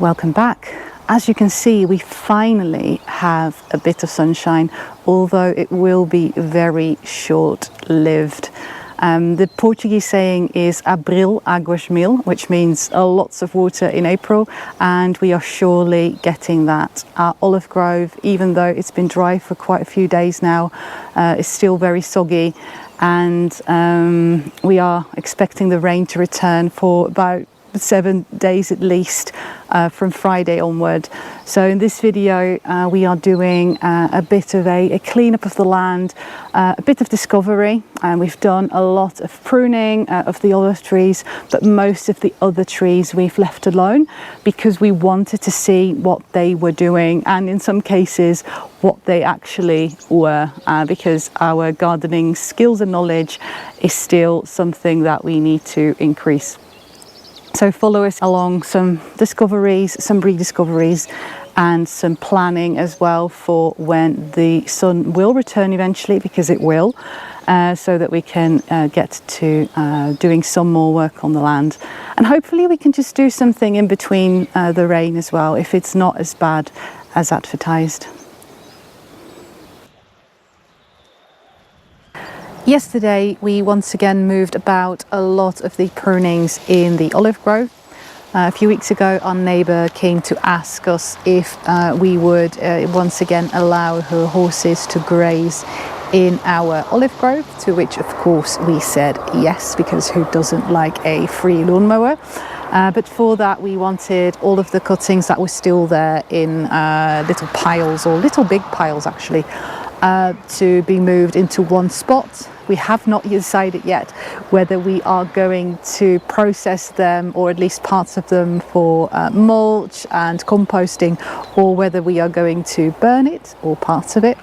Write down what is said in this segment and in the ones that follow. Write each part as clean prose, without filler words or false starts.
Welcome back. As you can see, we finally have a bit of sunshine, although it will be very short-lived. The Portuguese saying is abril, águas mil, which means lots of water in April, and we are surely getting that. Our olive grove, even though it's been dry for quite a few days now, is still very soggy, and we are expecting the rain to return for about 7 days at least from Friday onward. So in this video we are doing a bit of a cleanup of the land, a bit of discovery, and we've done a lot of pruning of the olive trees, but most of the other trees we've left alone because we wanted to see what they were doing, and in some cases what they actually were, because our gardening skills and knowledge is still something that we need to increase. So follow us along some discoveries, some rediscoveries, and some planning as well for when the sun will return eventually, because it will, so that we can get to doing some more work on the land. And hopefully we can just do something in between the rain as well, if it's not as bad as advertised. Yesterday we once again moved about a lot of the prunings in the olive grove. A few weeks ago our neighbour came to ask us if we would once again allow her horses to graze in our olive grove, to which of course we said yes, because who doesn't like a free lawnmower? But for that we wanted all of the cuttings that were still there in little piles, or little big piles actually, to be moved into one spot. We have not decided yet whether we are going to process them, or at least parts of them, for mulch and composting, or whether we are going to burn it or parts of it.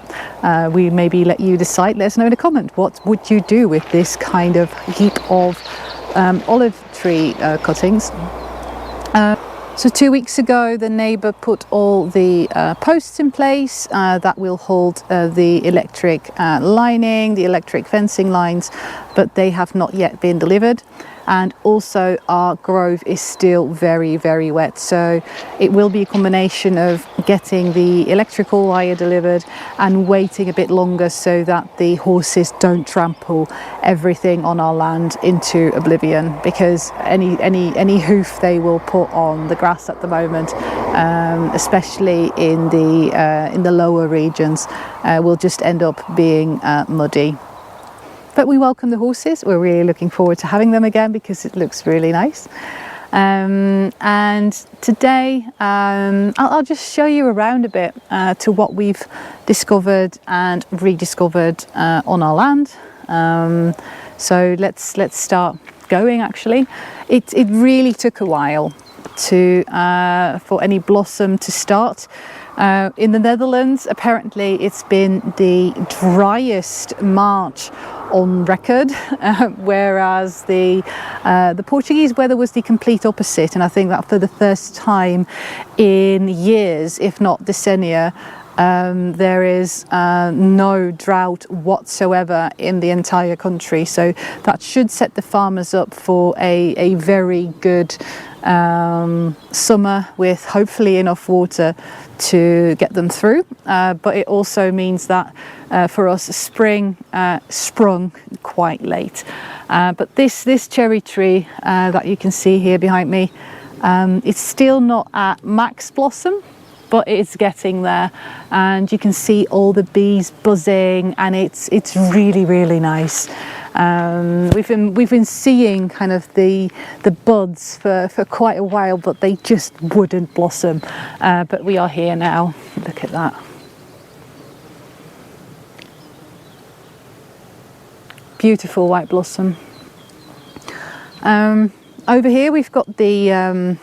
We maybe let you decide. Let us know in a comment, what would you do with this kind of heap of olive tree cuttings? So 2 weeks ago the neighbour put all the posts in place that will hold the electric lining, the electric fencing lines, but they have not yet been delivered. And also our grove is still very, very wet, so it will be a combination of getting the electrical wire delivered and waiting a bit longer so that the horses don't trample everything on our land into oblivion, because any hoof they will put on the grass at the moment, especially in the lower regions, will just end up being muddy. But we welcome the horses. We're really looking forward to having them again because it looks really nice. And today I'll just show you around a bit to what we've discovered and rediscovered on our land. So let's start going. Actually, it really took a while for any blossom to start. In the Netherlands, apparently it's been the driest March on record, whereas the Portuguese weather was the complete opposite. And I think that for the first time in years, if not decennia, there is no drought whatsoever in the entire country. So that should set the farmers up for a very good summer, with hopefully enough water to get them through, but it also means that for us spring sprung quite late. But this cherry tree that you can see here behind me, it's still not at max blossom, but it's getting there, and you can see all the bees buzzing, and it's really, really nice. We've been seeing kind of the buds for quite a while, but they just wouldn't blossom. But we are here now. Look at that. Beautiful white blossom. Over here we've got the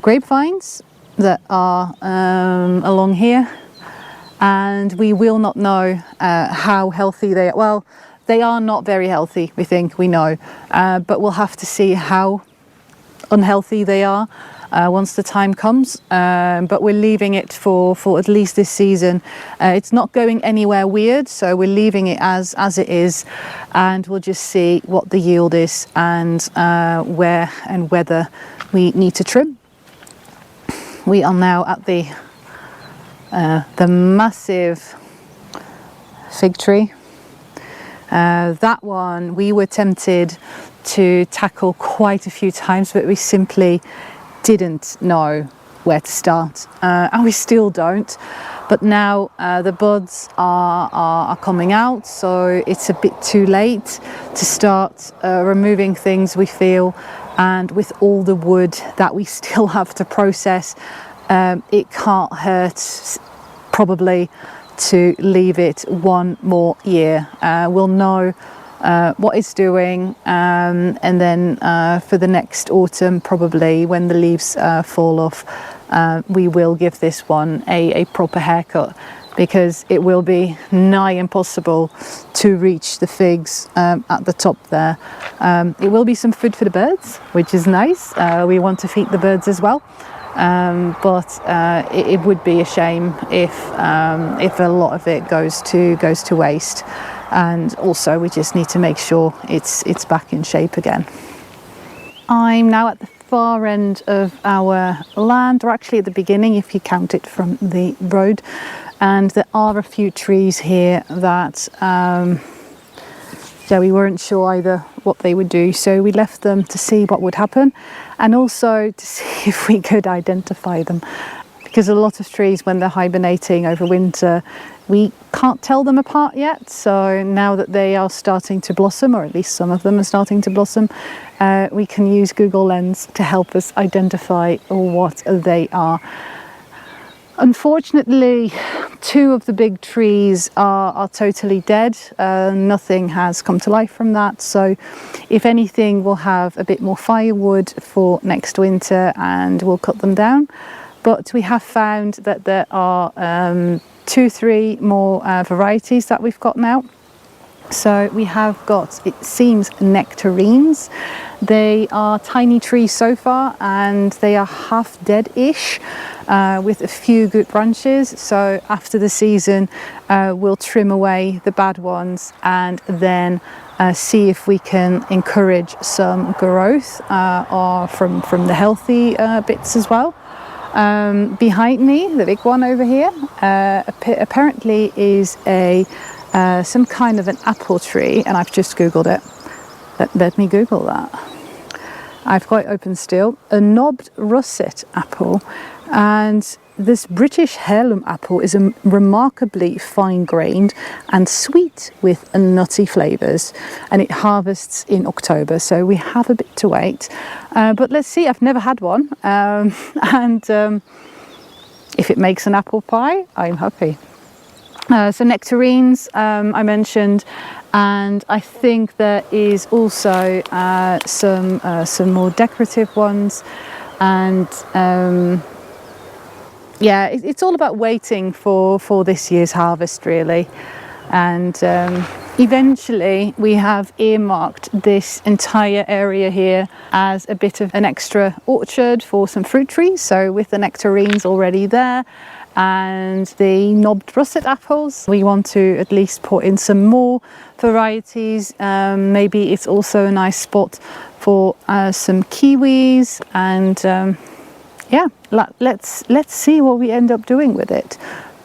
grapevines that are along here, and we will not know how healthy they are. Well, they are not very healthy, we know, but we'll have to see how unhealthy they are once the time comes. But we're leaving it for at least this season. It's not going anywhere weird, so we're leaving it as it is, and we'll just see what the yield is and where and whether we need to trim. we are now at the massive fig tree. That one we were tempted to tackle quite a few times, but we simply didn't know where to start, and we still don't. But now the buds are coming out, so it's a bit too late to start removing things, we feel. And with all the wood that we still have to process, it can't hurt probably to leave it one more year. We'll know what it's doing, and then for the next autumn, probably when the leaves fall off, we will give this one a proper haircut, because it will be nigh impossible to reach the figs at the top there. It will be some food for the birds, which is nice. We want to feed the birds as well. But it would be a shame if a lot of it goes to waste. And also we just need to make sure it's back in shape again. I'm now at the far end of our land, or actually at the beginning if you count it from the road, and there are a few trees here that we weren't sure either what they would do, so we left them to see what would happen, and also to see if we could identify them, because a lot of trees, when they're hibernating over winter, we can't tell them apart yet. So now that they are starting to blossom, or at least some of them are starting to blossom, we can use Google Lens to help us identify what they are. Unfortunately, two of the big trees are totally dead. Nothing has come to life from that. So if anything, we'll have a bit more firewood for next winter and we'll cut them down. But we have found that there are 2-3 more varieties that we've got now. So we have got, it seems, nectarines. They are tiny trees so far, and they are half dead-ish, with a few good branches. So after the season, we'll trim away the bad ones and then see if we can encourage some growth or from the healthy bits as well. Behind me, the big one over here, apparently is some kind of an apple tree, and I've just googled it. Let me Google that. I've got it open still. A knobbed russet apple, and this British heirloom apple is a remarkably fine-grained and sweet with nutty flavours, and it harvests in October, so we have a bit to wait. But let's see. I've never had one, and if it makes an apple pie, I'm happy. So nectarines, I mentioned, and I think there is also some more decorative ones, and yeah, it's all about waiting for this year's harvest, really. And eventually we have earmarked this entire area here as a bit of an extra orchard for some fruit trees. So with the nectarines already there and the knobbed russet apples, we want to at least put in some more varieties. Maybe it's also a nice spot for some kiwis, and yeah, let's see what we end up doing with it.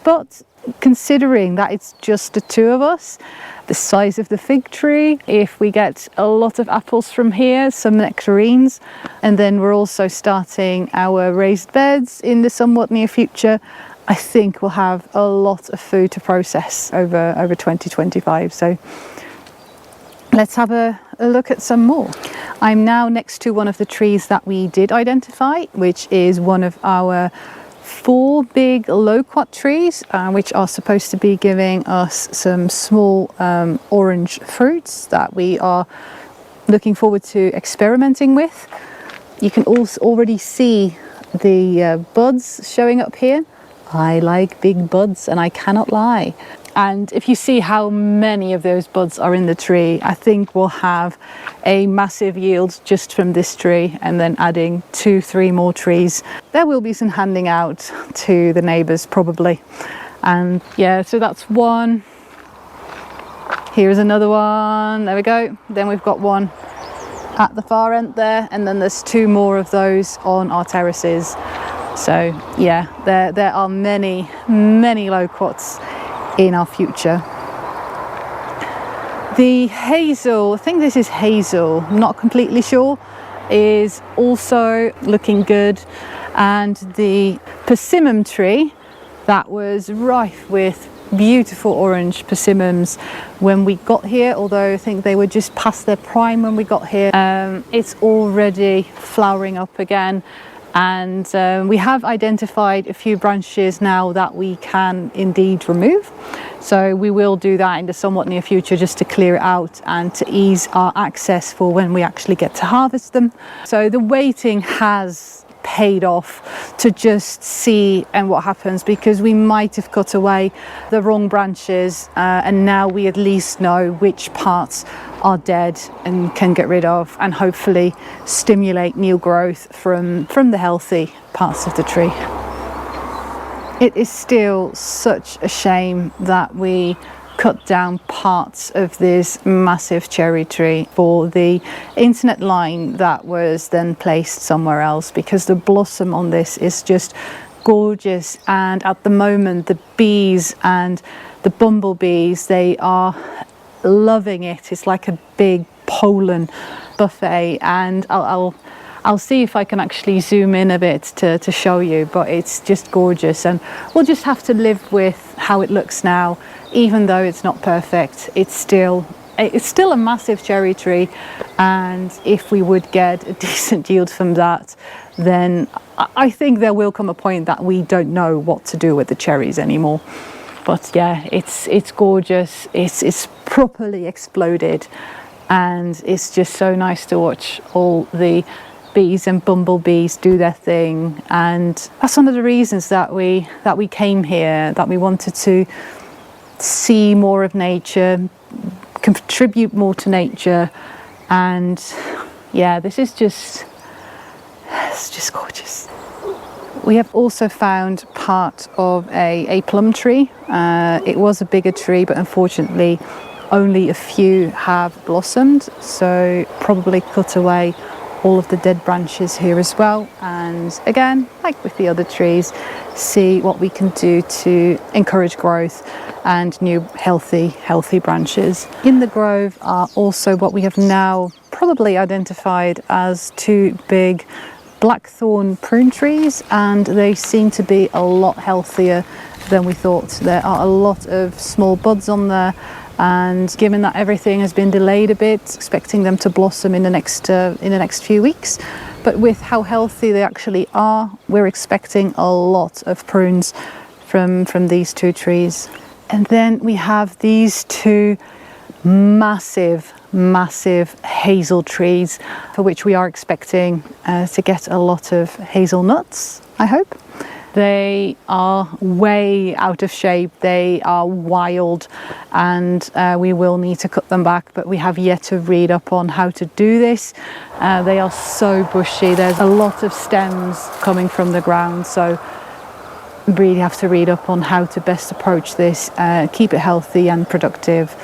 But considering that it's just the two of us, the size of the fig tree, if we get a lot of apples from here, some nectarines, and then we're also starting our raised beds in the somewhat near future, I think we'll have a lot of food to process over 2025. So let's have a look at some more. I'm now next to one of the trees that we did identify, which is one of our 4 big loquat trees, which are supposed to be giving us some small orange fruits that we are looking forward to experimenting with. You can also already see the buds showing up here. I like big buds, and I cannot lie. And if you see how many of those buds are in the tree, I think we'll have a massive yield just from this tree, and then adding 2-3 more trees. There will be some handing out to the neighbours probably. And yeah, so that's one. Here's another one. There we go. Then we've got one at the far end there, and then there's 2 more of those on our terraces. So yeah, there are many loquats in our future. The hazel, I think this is hazel, I'm not completely sure, is also looking good. And the persimmon tree that was rife with beautiful orange persimmons when we got here, although I think they were just past their prime when we got here, it's already flowering up again. And we have identified a few branches now that we can indeed remove. So we will do that in the somewhat near future, just to clear it out and to ease our access for when we actually get to harvest them. So the waiting has paid off to just see and what happens, because we might have cut away the wrong branches, and now we at least know which parts are dead and can get rid of, and hopefully stimulate new growth from the healthy parts of the tree. It is still such a shame that we cut down parts of this massive cherry tree for the internet line that was then placed somewhere else, because the blossom on this is just gorgeous. And at the moment the bees and the bumblebees, they are loving it. It's like a big pollen buffet, and I'll see if I can actually zoom in a bit to show you, but it's just gorgeous. And we'll just have to live with how it looks now. Even though it's not perfect, it's still a massive cherry tree, and if we would get a decent yield from that, then I think there will come a point that we don't know what to do with the cherries anymore. But yeah, it's gorgeous. It's properly exploded, and it's just so nice to watch all the bees and bumblebees do their thing. And that's one of the reasons that we came here, that we wanted to see more of nature, contribute more to nature. And yeah, this is just, it's just gorgeous. We have also found part of a plum tree. It was a bigger tree, but unfortunately only a few have blossomed, so probably cut away all of the dead branches here as well. And again, like with the other trees, see what we can do to encourage growth and new healthy branches. In the grove are also what we have now probably identified as two big blackthorn prune trees, and they seem to be a lot healthier than we thought. There are a lot of small buds on there, and given that everything has been delayed a bit, expecting them to blossom in the next few weeks, but with how healthy they actually are, we're expecting a lot of prunes from these two trees. And then we have these two massive hazel trees, for which we are expecting to get a lot of hazelnuts, I hope. They are way out of shape, they are wild, and we will need to cut them back, but we have yet to read up on how to do this. They are so bushy, there's a lot of stems coming from the ground, so really have to read up on how to best approach this, keep it healthy and productive.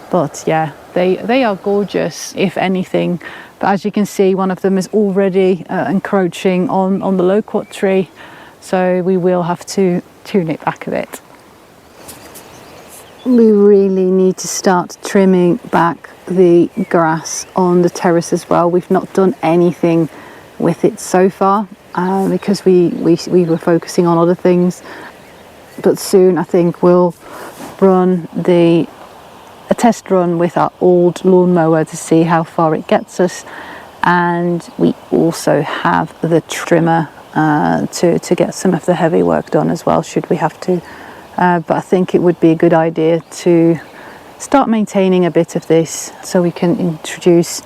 But yeah, they are gorgeous, if anything. But as you can see, one of them is already encroaching on the loquat tree, so we will have to tune it back a bit. We really need to start trimming back the grass on the terrace as well. We've not done anything with it so far because we were focusing on other things. But soon I think we'll run a test run with our old lawnmower to see how far it gets us, and we also have the trimmer to get some of the heavy work done as well, should we have to. But I think it would be a good idea to start maintaining a bit of this so we can introduce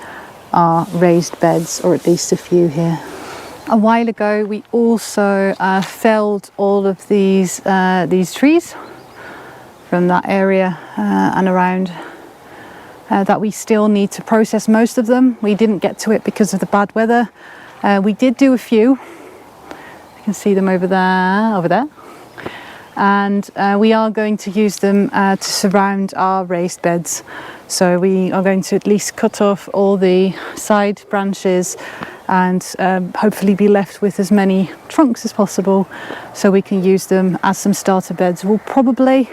our raised beds, or at least a few here. A while ago we also felled all of these trees from that area and around, that we still need to process most of them. We didn't get to it because of the bad weather. We did do a few. You can see them over there. And we are going to use them to surround our raised beds. So we are going to at least cut off all the side branches and hopefully be left with as many trunks as possible so we can use them as some starter beds. We'll probably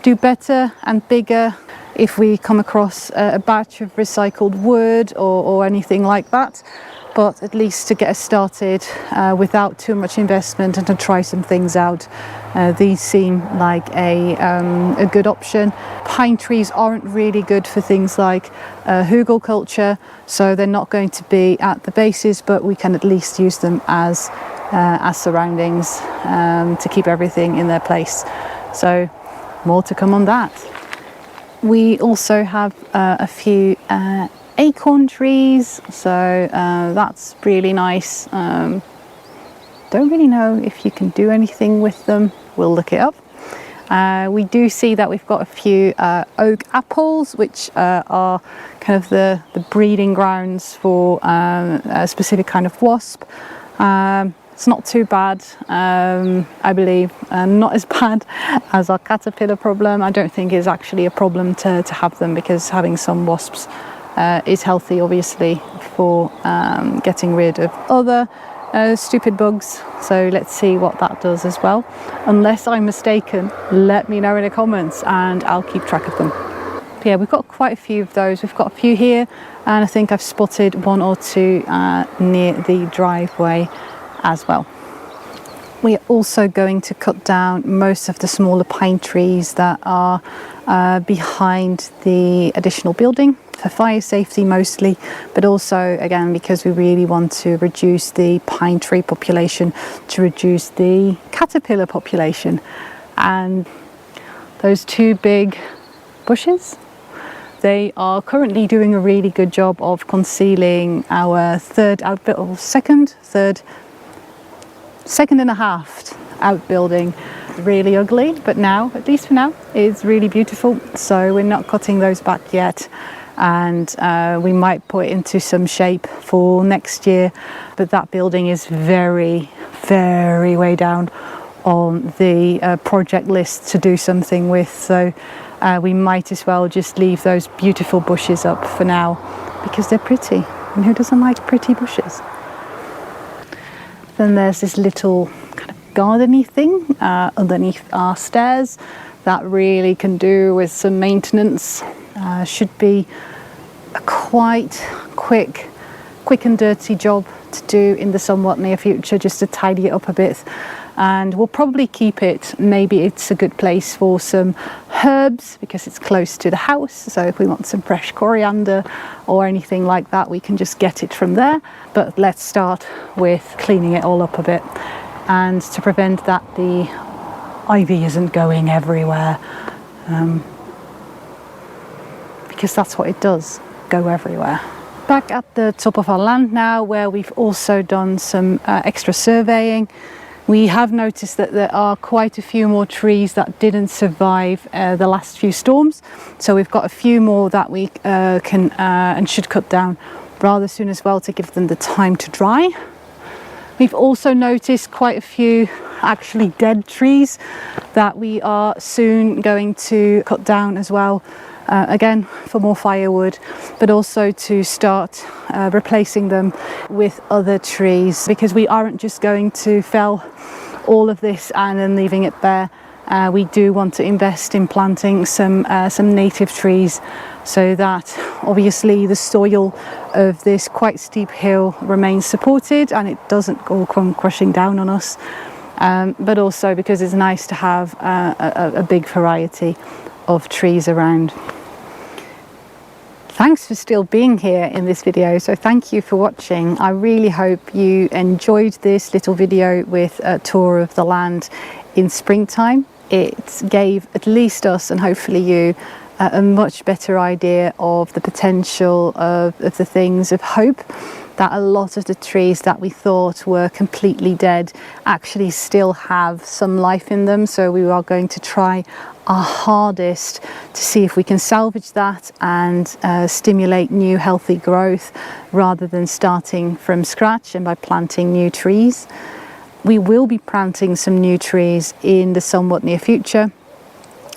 do better and bigger if we come across a batch of recycled wood or anything like that, but at least to get us started without too much investment and to try some things out, these seem like a good option. Pine trees aren't really good for things like hugel culture, so they're not going to be at the bases, but we can at least use them as surroundings to keep everything in their place. So more to come on that. We also have a few acorn trees, so that's really nice. Don't really know if you can do anything with them. We'll look it up. We do see that we've got a few oak apples, which are kind of the breeding grounds for a specific kind of wasp. It's not too bad, I believe, not as bad as our caterpillar problem. I don't think it's actually a problem to have them, because having some wasps is healthy, obviously, for getting rid of other stupid bugs. So let's see what that does as well. Unless I'm mistaken, let me know in the comments and I'll keep track of them. But yeah, we've got quite a few of those. We've got a few here, and I think I've spotted one or two near the driveway as well. We are also going to cut down most of the smaller pine trees that are behind the additional building for fire safety mostly, but also again because we really want to reduce the pine tree population to reduce the caterpillar population. And those two big bushes, they are currently doing a really good second and a half outbuilding. Really ugly, but now, at least for now, it's really beautiful. So we're not cutting those back yet, and we might put it into some shape for next year, but that building is very, very way down on the project list to do something with. So we might as well just leave those beautiful bushes up for now, because they're pretty, and who doesn't like pretty bushes? Then there's this little kind of gardeny thing underneath our stairs that really can do with some maintenance. Should be a quite quick and dirty job to do in the somewhat near future, just to tidy it up a bit. And we'll probably keep it, maybe it's a good place for some herbs because it's close to the house, so if we want some fresh coriander or anything like that, we can just get it from there. But let's start with cleaning it all up a bit, and to prevent that the ivy isn't going everywhere, because that's what it does, go everywhere. Back at the top of our land now, where we've also done some extra surveying. We have noticed that there are quite a few more trees that didn't survive the last few storms. So we've got a few more that we can and should cut down rather soon as well, to give them the time to dry. We've also noticed quite a few actually dead trees that we are soon going to cut down as well. Again, for more firewood, but also to start replacing them with other trees, because we aren't just going to fell all of this and then leaving it bare. We do want to invest in planting some native trees, so that obviously the soil of this quite steep hill remains supported and it doesn't all come crushing down on us, but also because it's nice to have a big variety of trees around. Thanks for still being here in this video, so thank you for watching. I really hope you enjoyed this little video with a tour of the land in springtime. It gave at least us, and hopefully you, a much better idea of the potential of the things of hope, that a lot of the trees that we thought were completely dead actually still have some life in them. So we are going to try our hardest to see if we can salvage that and stimulate new healthy growth, rather than starting from scratch and by planting new trees. We will be planting some new trees in the somewhat near future.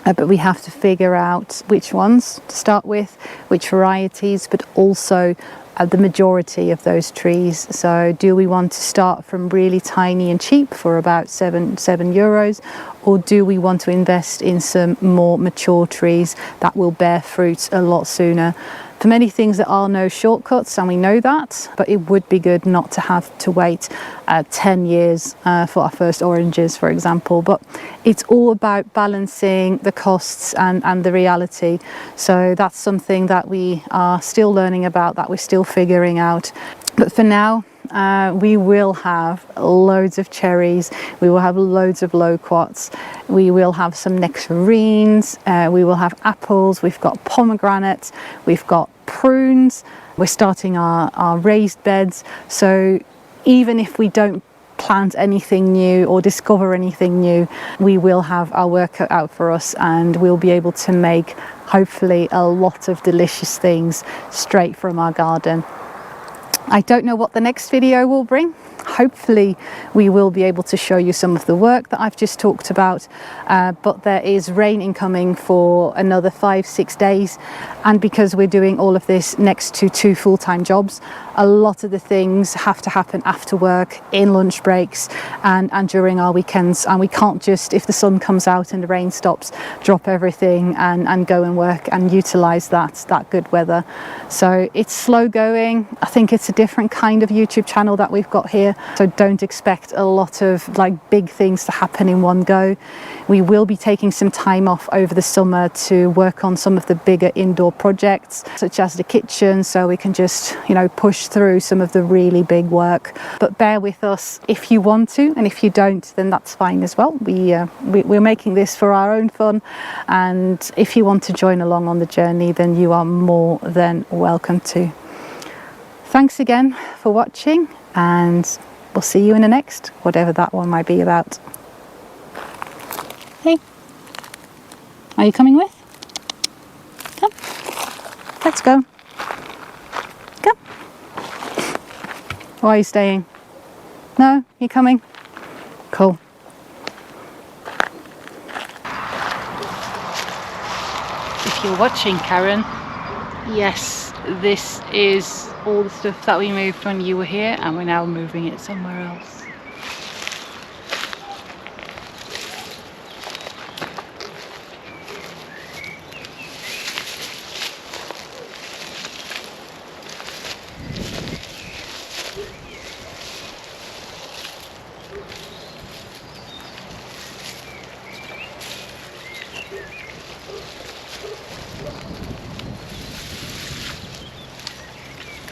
But we have to figure out which ones to start with, which varieties, but also the majority of those trees. So do we want to start from really tiny and cheap for about seven euros, or do we want to invest in some more mature trees that will bear fruit a lot sooner? For many things there are no shortcuts, and we know that, but it would be good not to have to wait 10 years for our first oranges, for example. But it's all about balancing the costs and the reality. So that's something that we are still learning about, that we're still figuring out. But for now, we will have loads of cherries, we will have loads of loquats, we will have some nectarines, we will have apples, we've got pomegranates, we've got prunes, we're starting our raised beds. So even if we don't plant anything new or discover anything new, we will have our work cut out for us, and we'll be able to make hopefully a lot of delicious things straight from our garden. I don't know what the next video will bring. Hopefully we will be able to show you some of the work that I've just talked about, but there is rain incoming for another 5-6 days, and because we're doing all of this next to 2 full-time jobs, a lot of the things have to happen after work, in lunch breaks, and during our weekends, and we can't just, if the sun comes out and the rain stops, drop everything and go and work and utilize that good weather. So it's slow going. I think it's a different kind of YouTube channel that we've got here, so don't expect a lot of big things to happen in one go. We will be taking some time off over the summer to work on some of the bigger indoor projects, such as the kitchen, so we can just, you know, push through some of the really big work. But bear with us if you want to, and if you don't, then that's fine as well. We're making this for our own fun, and if you want to join along on the journey, then you are more than welcome to. Thanks again for watching, and we'll see you in the next, whatever that one might be about. Hey, are you coming with? Come, let's go. Come. Why are you staying? No, you coming? Cool. If you're watching, Karen, yes, this is all the stuff that we moved when you were here, and we're now moving it somewhere else.